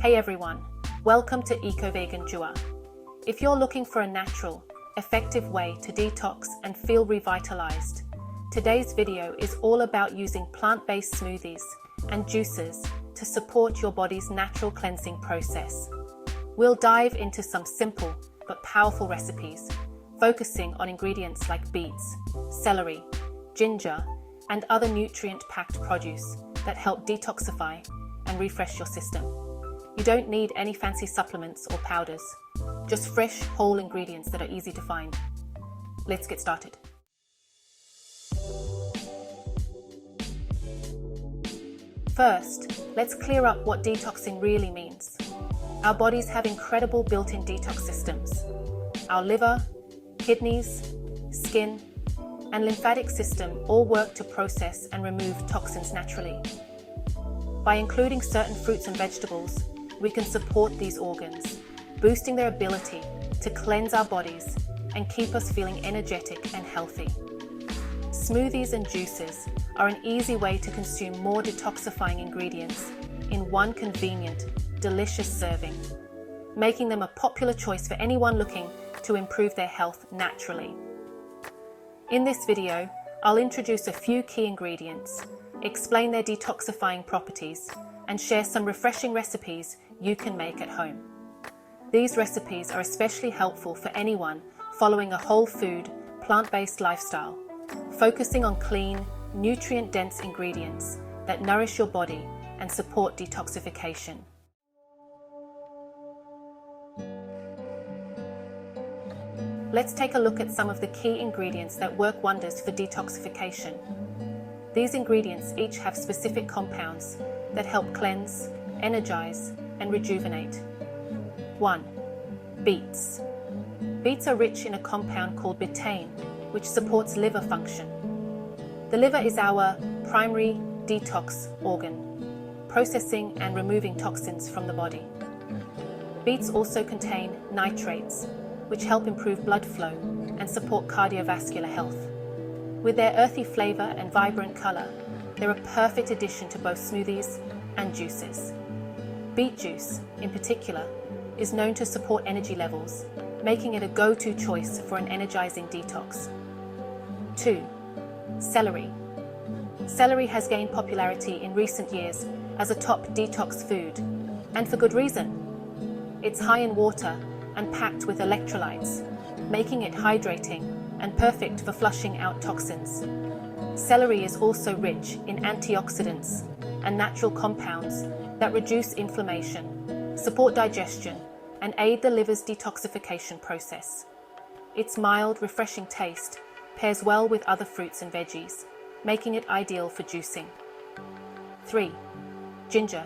Hey everyone, welcome to Eco-Vegan Jua. If you're looking for a natural, effective way to detox and feel revitalized, today's video is all about using plant-based smoothies and juices to support your body's natural cleansing process. We'll dive into some simple but powerful recipes, focusing on ingredients like beets, celery, ginger, and other nutrient-packed produce that help detoxify and refresh your system. You don't need any fancy supplements or powders, just fresh, whole ingredients that are easy to find. Let's get started. First, let's clear up what detoxing really means. Our bodies have incredible built-in detox systems. Our liver, kidneys, skin, and lymphatic system all work to process and remove toxins naturally. By including certain fruits and vegetables, we can support these organs, boosting their ability to cleanse our bodies and keep us feeling energetic and healthy. Smoothies and juices are an easy way to consume more detoxifying ingredients in one convenient, delicious serving, making them a popular choice for anyone looking to improve their health naturally. In this video, I'll introduce a few key ingredients, explain their detoxifying properties, and share some refreshing recipes you can make at home. These recipes are especially helpful for anyone following a whole food, plant-based lifestyle, focusing on clean, nutrient-dense ingredients that nourish your body and support detoxification. Let's take a look at some of the key ingredients that work wonders for detoxification. These ingredients each have specific compounds that help cleanse, energize, and rejuvenate. 1. Beets. Beets are rich in a compound called betaine, which supports liver function. The liver is our primary detox organ, processing and removing toxins from the body. Beets also contain nitrates, which help improve blood flow and support cardiovascular health. With their earthy flavor and vibrant color, they're a perfect addition to both smoothies and juices. Beet juice, in particular, is known to support energy levels, making it a go-to choice for an energizing detox. 2. Celery. Celery has gained popularity in recent years as a top detox food, and for good reason. It's high in water and packed with electrolytes, making it hydrating and perfect for flushing out toxins. Celery is also rich in antioxidants and natural compounds that reduce inflammation, support digestion, and aid the liver's detoxification process. Its mild, refreshing taste pairs well with other fruits and veggies, making it ideal for juicing. 3. Ginger.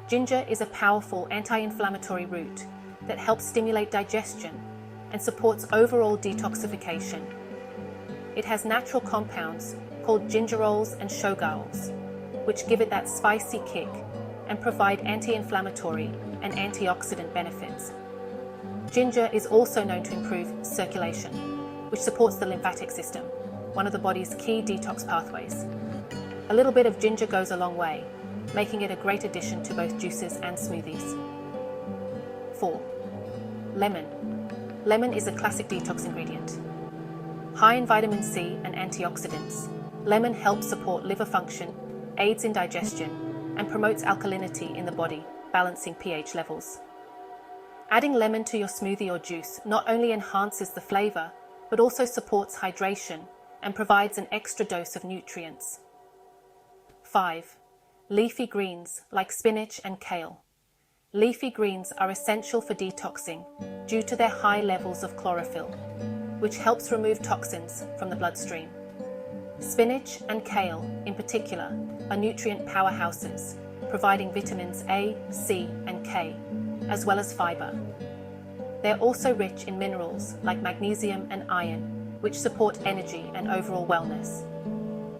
Ginger is a powerful anti-inflammatory root that helps stimulate digestion and supports overall detoxification. It has natural compounds called gingerols and shogaols, which give it that spicy kick and provide anti-inflammatory and antioxidant benefits. Ginger is also known to improve circulation, which supports the lymphatic system, one of the body's key detox pathways. A little bit of ginger goes a long way, making it a great addition to both juices and smoothies. 4. Lemon. Lemon is a classic detox ingredient. High in vitamin C and antioxidants, lemon helps support liver function, aids in digestion, and promotes alkalinity in the body, balancing pH levels. Adding lemon to your smoothie or juice not only enhances the flavor, but also supports hydration and provides an extra dose of nutrients. 5. Leafy greens like spinach and kale. Leafy greens are essential for detoxing due to their high levels of chlorophyll, which helps remove toxins from the bloodstream. Spinach and kale, in particular, are nutrient powerhouses, providing vitamins A, C, and K, as well as fiber. They're also rich in minerals like magnesium and iron, which support energy and overall wellness.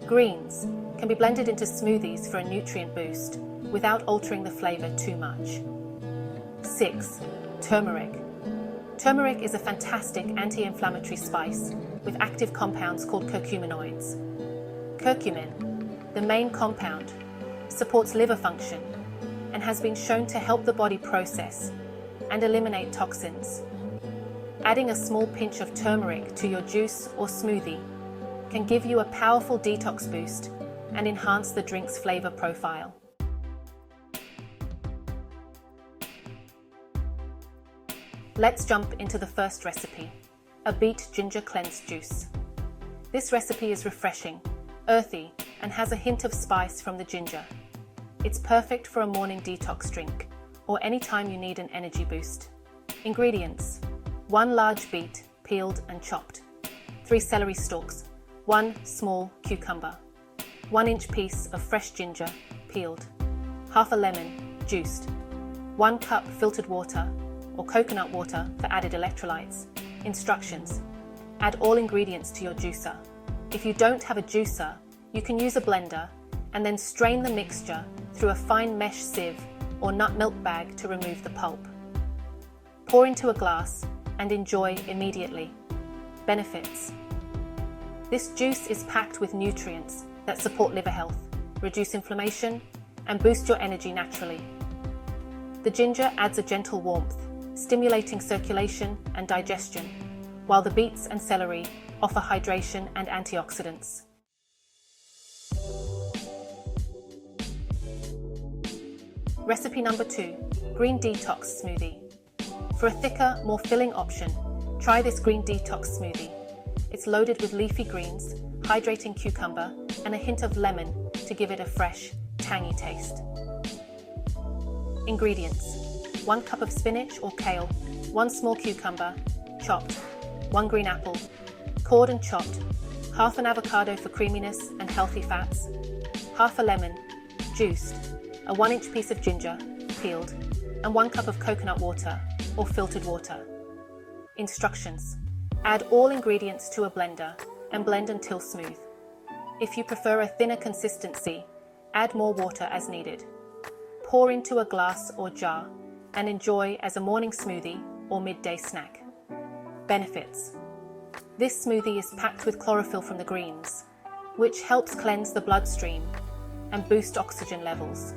Greens can be blended into smoothies for a nutrient boost without altering the flavor too much. 6. Turmeric. Turmeric is a fantastic anti-inflammatory spice with active compounds called curcuminoids. Curcumin, the main compound, supports liver function and has been shown to help the body process and eliminate toxins. Adding a small pinch of turmeric to your juice or smoothie can give you a powerful detox boost and enhance the drink's flavor profile. Let's jump into the first recipe, a beet ginger cleanse juice. This recipe is refreshing, earthy, and has a hint of spice from the ginger. It's perfect for a morning detox drink or anytime you need an energy boost. Ingredients: 1 large beet, peeled and chopped, 3 celery stalks, 1 small cucumber, 1-inch piece of fresh ginger, peeled, half a lemon, juiced, 1 cup filtered water or coconut water for added electrolytes. Instructions: add all ingredients to your juicer. If you don't have a juicer, you can use a blender and then strain the mixture through a fine mesh sieve or nut milk bag to remove the pulp. Pour into a glass and enjoy immediately. Benefits: this juice is packed with nutrients that support liver health, reduce inflammation, and boost your energy naturally. The ginger adds a gentle warmth, stimulating circulation and digestion, while the beets and celery offer hydration and antioxidants. Recipe number 2, green detox smoothie. For a thicker, more filling option, try this green detox smoothie. It's loaded with leafy greens, hydrating cucumber, and a hint of lemon to give it a fresh, tangy taste. Ingredients: 1 cup of spinach or kale, 1 small cucumber, chopped, 1 green apple, cored and chopped, half an avocado for creaminess and healthy fats, half a lemon, juiced, a 1-inch piece of ginger, peeled, and 1 cup of coconut water or filtered water. Instructions: add all ingredients to a blender and blend until smooth. If you prefer a thinner consistency, add more water as needed. Pour into a glass or jar and enjoy as a morning smoothie or midday snack. Benefits: this smoothie is packed with chlorophyll from the greens, which helps cleanse the bloodstream and boost oxygen levels.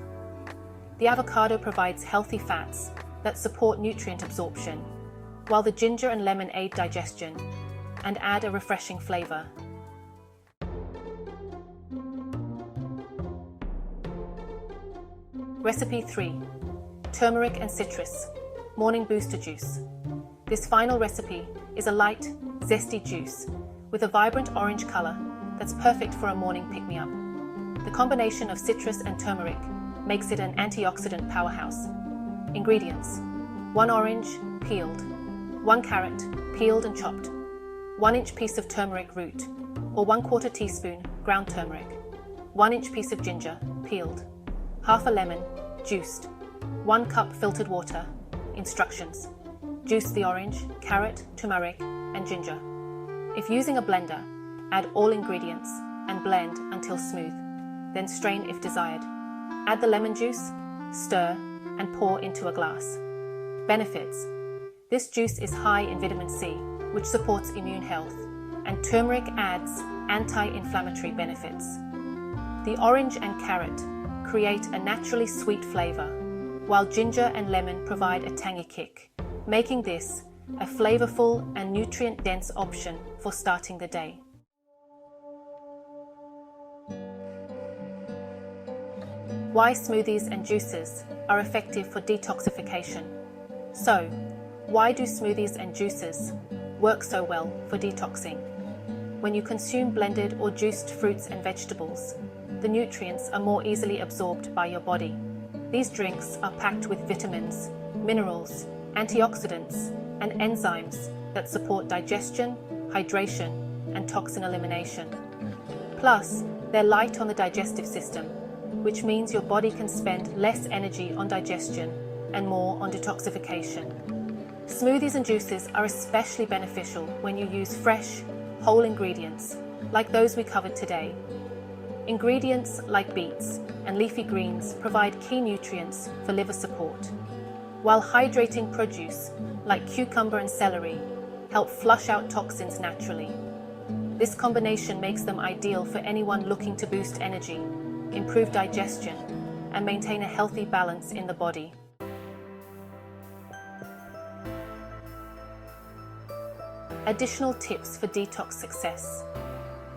The avocado provides healthy fats that support nutrient absorption, while the ginger and lemon aid digestion and add a refreshing flavor. Recipe 3, turmeric and citrus, morning booster juice. This final recipe is a light, zesty juice with a vibrant orange color that's perfect for a morning pick-me-up. The combination of citrus and turmeric makes it an antioxidant powerhouse. Ingredients: 1 orange, peeled, 1 carrot, peeled and chopped, 1-inch piece of turmeric root or 1/4 teaspoon ground turmeric, 1-inch piece of ginger, peeled, half a lemon, juiced, 1 cup filtered water. Instructions: juice the orange, carrot, turmeric, and ginger. If using a blender, add all ingredients and blend until smooth, then strain if desired. Add the lemon juice, stir, and pour into a glass. Benefits: this juice is high in vitamin C, which supports immune health, and turmeric adds anti-inflammatory benefits. The orange and carrot create a naturally sweet flavor, while ginger and lemon provide a tangy kick, making this a flavorful and nutrient-dense option for starting the day. Why smoothies and juices are effective for detoxification. So, why do smoothies and juices work so well for detoxing? When you consume blended or juiced fruits and vegetables, the nutrients are more easily absorbed by your body. These drinks are packed with vitamins, minerals, antioxidants, and enzymes that support digestion, hydration, and toxin elimination. Plus, they're light on the digestive system, which means your body can spend less energy on digestion and more on detoxification. Smoothies and juices are especially beneficial when you use fresh, whole ingredients, like those we covered today. Ingredients like beets and leafy greens provide key nutrients for liver support, while hydrating produce like cucumber and celery help flush out toxins naturally. This combination makes them ideal for anyone looking to boost energy, improve digestion, and maintain a healthy balance in the body. Additional tips for detox success.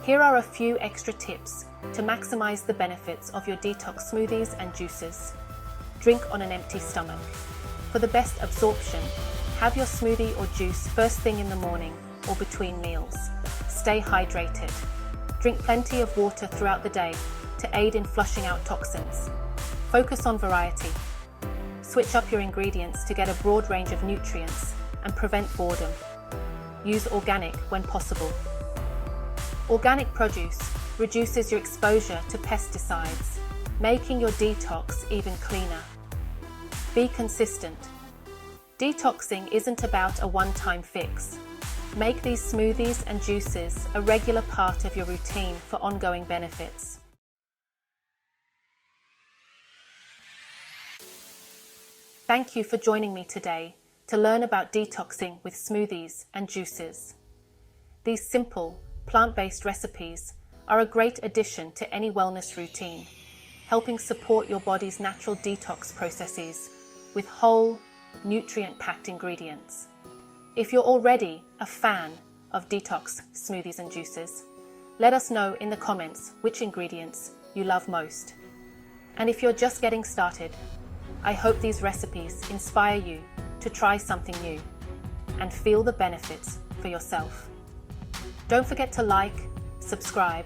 Here are a few extra tips to maximize the benefits of your detox smoothies and juices. Drink on an empty stomach. For the best absorption, have your smoothie or juice first thing in the morning or between meals. Stay hydrated. Drink plenty of water throughout the day to aid in flushing out toxins. Focus on variety. Switch up your ingredients to get a broad range of nutrients and prevent boredom. Use organic when possible. Organic produce reduces your exposure to pesticides, making your detox even cleaner. Be consistent. Detoxing isn't about a one-time fix. Make these smoothies and juices a regular part of your routine for ongoing benefits. Thank you for joining me today to learn about detoxing with smoothies and juices. These simple, plant-based recipes are a great addition to any wellness routine, helping support your body's natural detox processes with whole, nutrient-packed ingredients. If you're already a fan of detox smoothies and juices, let us know in the comments which ingredients you love most. And if you're just getting started, I hope these recipes inspire you to try something new and feel the benefits for yourself. Don't forget to like, subscribe,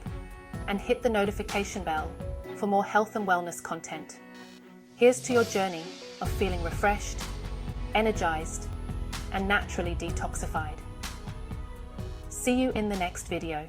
and hit the notification bell for more health and wellness content. Here's to your journey of feeling refreshed, energized, and naturally detoxified. See you in the next video.